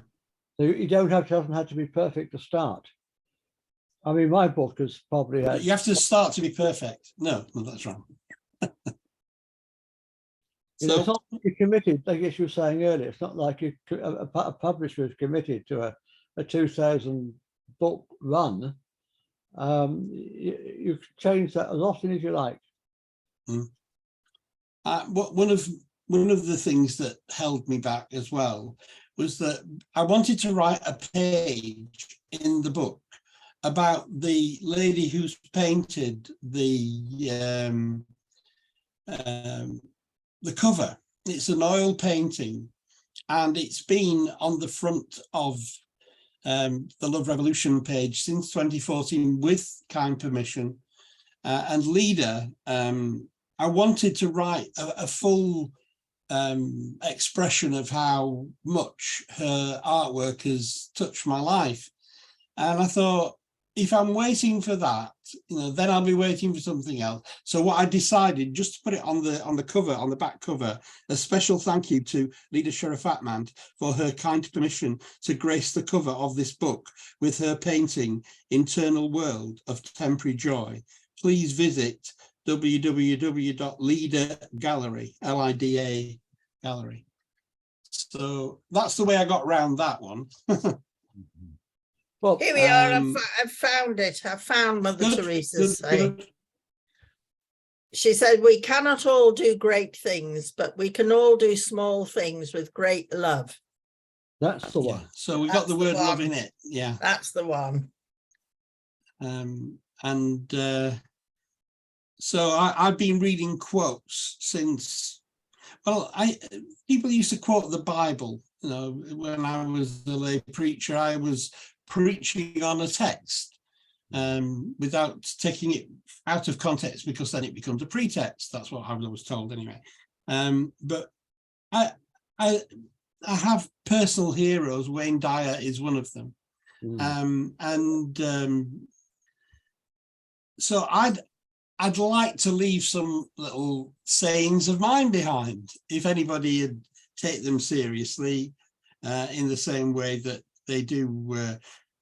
So you doesn't have to be perfect to start. I mean, my book has probably had... You have to start to be perfect. No, that's wrong. It's not like you're committed, like you were saying earlier. It's not like a publisher is committed to a 2,000 book run. You can change that as often as you like. One of the things that held me back as well was that I wanted to write a page in the book about the lady who's painted the cover. It's an oil painting, and it's been on the front of the Love Revolution page since 2014 with kind permission. And Leader, I wanted to write a full expression of how much her artwork has touched my life. And I thought, if I'm waiting for that, then I'll be waiting for something else. So what I decided, just to put it on the cover, on the back cover, a special thank you to Leader Sharafatmand for her kind permission to grace the cover of this book with her painting Internal World of Temporary Joy. Please visit www.leadergallery, Lida gallery. So that's the way I got around that one. Well, here we are. I've found it. I found Mother Teresa's saying. She said, we cannot all do great things, but we can all do small things with great love. That's the one. So we got the word love in it. Yeah. That's the one. So I've been reading quotes since, well, people used to quote the Bible. When I was the lay preacher, I was preaching on a text without taking it out of context, because then it becomes a pretext. That's what I was told anyway. But I have personal heroes. Wayne Dyer is one of them. So I'd like to leave some little sayings of mine behind, if anybody would take them seriously in the same way that they do.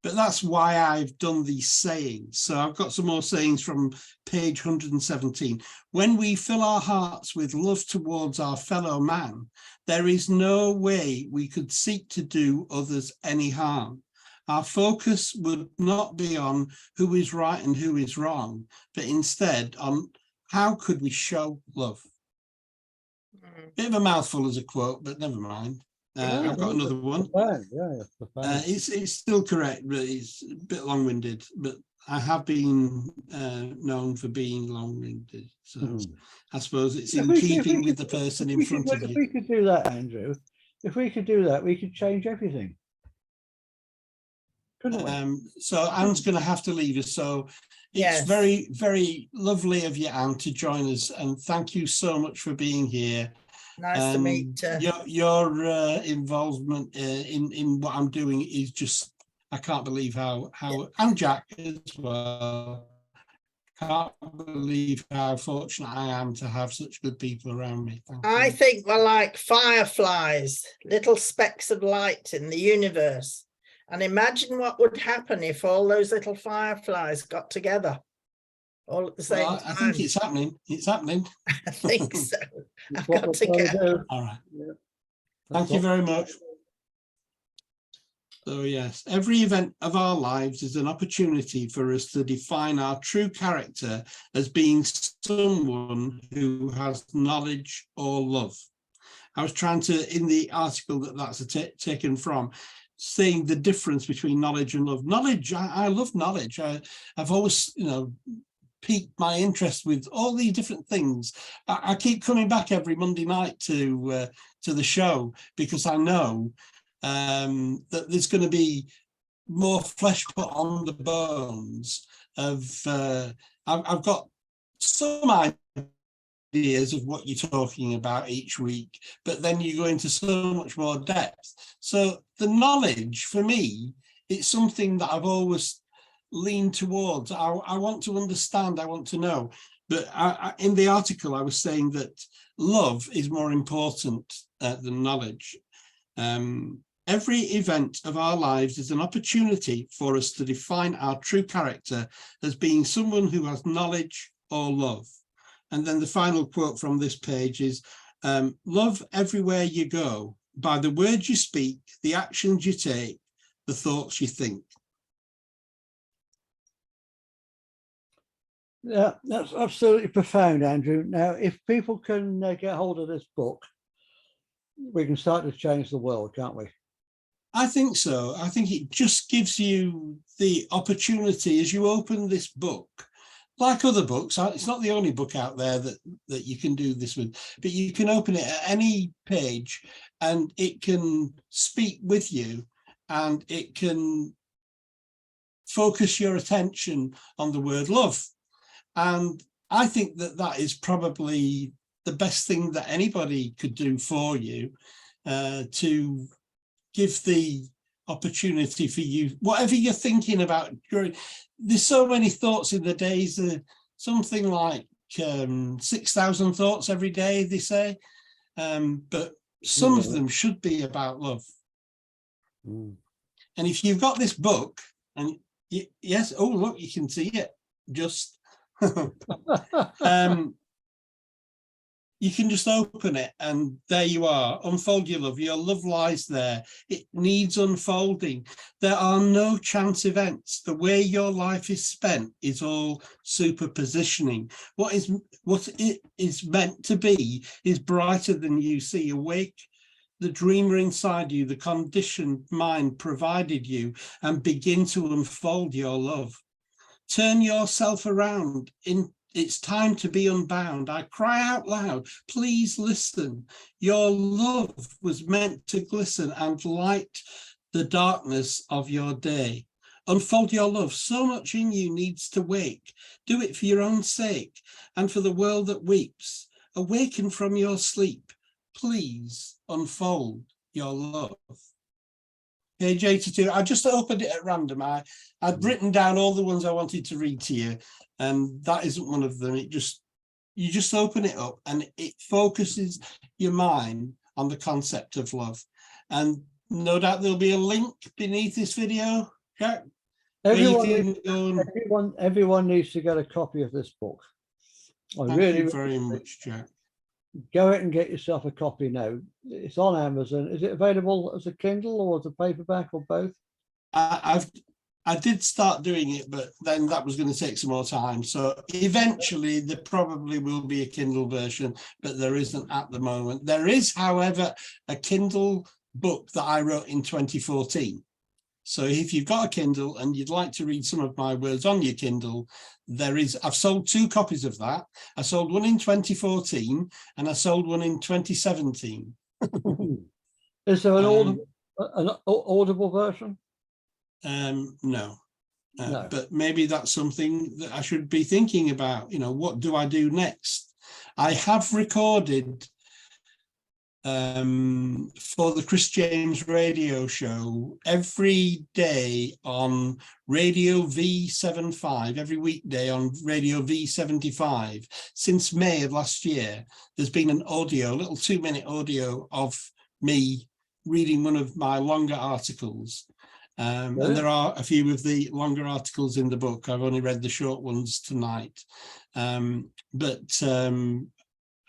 But that's why I've done these sayings. So I've got some more sayings from page 117. When we fill our hearts with love towards our fellow man, there is no way we could seek to do others any harm. Our focus would not be on who is right and who is wrong, but instead on how could we show love. Bit of a mouthful as a quote, but never mind. I've got another one. It's still correct, but it's a bit long-winded. But I have been known for being long-winded, so I suppose it's in keeping with the person in front of you. If we could do that, Andrew, if we could do that, we could change everything. couldn't we? So Anne's going to have to leave us. So it's Yes. very, very lovely of you, Anne, to join us. And thank you so much for being here. Nice to meet Your involvement in what I'm doing is just, I can't believe how and Jack as well. Can't believe how fortunate I am to have such good people around me. Thank I you. think we're like fireflies, little specks of light in the universe. And imagine what would happen if all those little fireflies got together all at the same Well, time. I think it's happening. It's happening. I think so. It's I've what got we're to trying go. do. All right. Yeah. Thank you very much. So yes, every event of our lives is an opportunity for us to define our true character as being someone who has knowledge or love. I was trying to, in the article that's taken from, saying the difference between knowledge and love. Knowledge, I love knowledge. I've always, piqued my interest with all these different things. I keep coming back every Monday night to the show because I know that there's going to be more flesh put on the bones of I've got some ideas of what you're talking about each week, but then you go into so much more depth. So the knowledge for me, it's something that I've always leaned towards. I want to understand, I want to know, but in the article I was saying that love is more important than knowledge. Every event of our lives is an opportunity for us to define our true character as being someone who has knowledge or love. And then the final quote from this page is, love everywhere you go, by the words you speak, the actions you take, the thoughts you think. Yeah, that's absolutely profound, Andrew. Now, if people can get hold of this book, we can start to change the world, can't we? I think so. I think it just gives you the opportunity as you open this book, like other books. It's not the only book out there that you can do this with, but you can open it at any page and it can speak with you and it can focus your attention on the word love. And I think that that is probably the best thing that anybody could do for you, to give the opportunity for you, whatever you're thinking about. There's so many thoughts in the days, something like 6,000 thoughts every day, they say, but some of them should be about love. And if you've got this book, and yes, oh look, you can see it, just you can just open it and there you are. Unfold your love. Your love lies there. It needs unfolding. There are no chance events. The way your life is spent is all superpositioning. What it is meant to be is brighter than you see. Awake the dreamer inside you, the conditioned mind provided you, and begin to unfold your love. Turn yourself around. It's time to be unbound. I cry out loud, please listen. Your love was meant to glisten and light the darkness of your day. Unfold your love. So much in you needs to wake. Do it for your own sake and for the world that weeps. Awaken from your sleep. Please unfold your love. Page 82. I just opened it at random. I'd written down all the ones I wanted to read to you, and that isn't one of them. You just open it up and it focuses your mind on the concept of love. And no doubt there'll be a link beneath this video. Jack, everyone needs to get a copy of this book. Thank you very much, Jack. Go out and get yourself a copy now. It's on Amazon. Is it available as a Kindle or as a paperback or both? I did start doing it, but then that was going to take some more time. So eventually there probably will be a Kindle version, but there isn't at the moment. There is, however, a Kindle book that I wrote in 2014. So if you've got a Kindle and you'd like to read some of my words on your Kindle, I've sold 2 copies of that. I sold one in 2014 and I sold one in 2017. Is there an audible version? No. No. But maybe that's something that I should be thinking about. You know, what do I do next? I have recorded for the Chris James radio show every day on Radio V75, every weekday on Radio V75 since May of last year. There's been an audio, a little 2-minute audio of me reading one of my longer articles. And there are a few of the longer articles in the book. I've only read the short ones tonight. But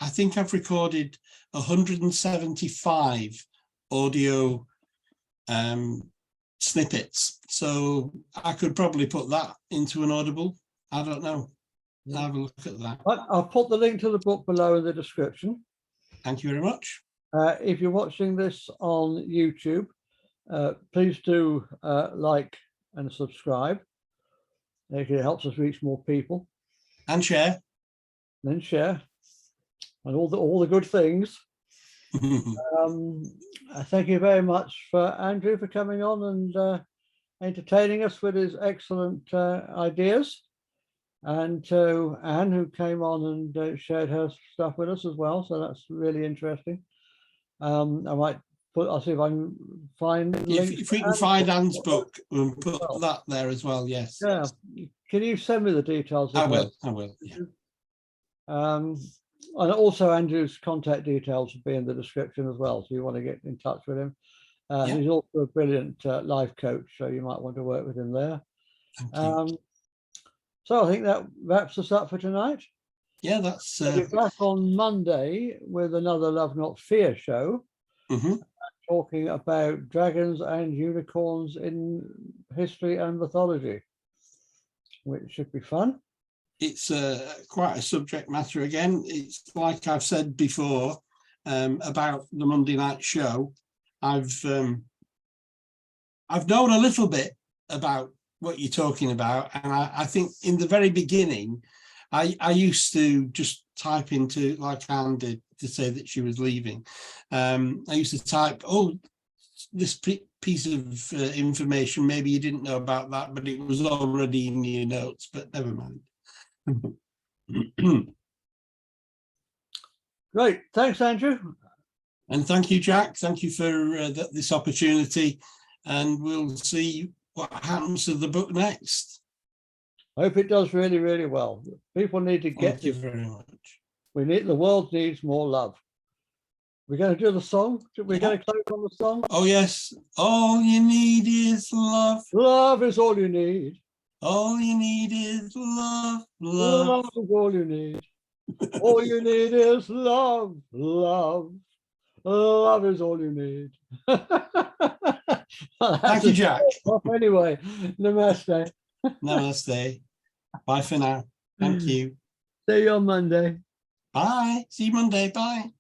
I think I've recorded 175 audio snippets. So I could probably put that into an Audible. I don't know. I'll have a look at that. I'll put the link to the book below in the description. Thank you very much. If you're watching this on YouTube, please do like and subscribe. It helps us reach more people. And share. And share. And all the good things. Thank you very much for Andrew for coming on and entertaining us with his excellent ideas, and to Anne, who came on and shared her stuff with us as well. So that's really interesting. I might I'll see if I can find if we can find Anne's book, we'll put that there as well. Yes. Yeah. Can you send me the details? I will. Yeah. And also Andrew's contact details will be in the description as well. So you want to get in touch with him. He's also a brilliant life coach, so you might want to work with him there. Thank you. So I think that wraps us up for tonight. Yeah, that's. We'll be back on Monday with another Love Not Fear show, talking about dragons and unicorns in history and mythology, which should be fun. It's quite a subject matter again. It's like I've said before about the Monday night show. I've known a little bit about what you're talking about, and I think in the very beginning, I used to just type into, like Anne did, to say that she was leaving. I used to type, oh, this piece of information, maybe you didn't know about that, but it was already in your notes, but never mind. Great. Thanks, Andrew. And thank you, Jack. Thank you for this opportunity. And we'll see what happens to the book next. I hope it does really, really well. People need to get Thank you very much. The world needs more love. We're going to do the song. We're going to close on the song. Oh, yes. All you need is love. Love is all you need. All you need is love. Love is all you need. All you need is love. Love. Love is all you need. Thank you, Jack. Anyway, namaste. Namaste. Bye for now. Thank you. See you on Monday. Bye. See you Monday. Bye.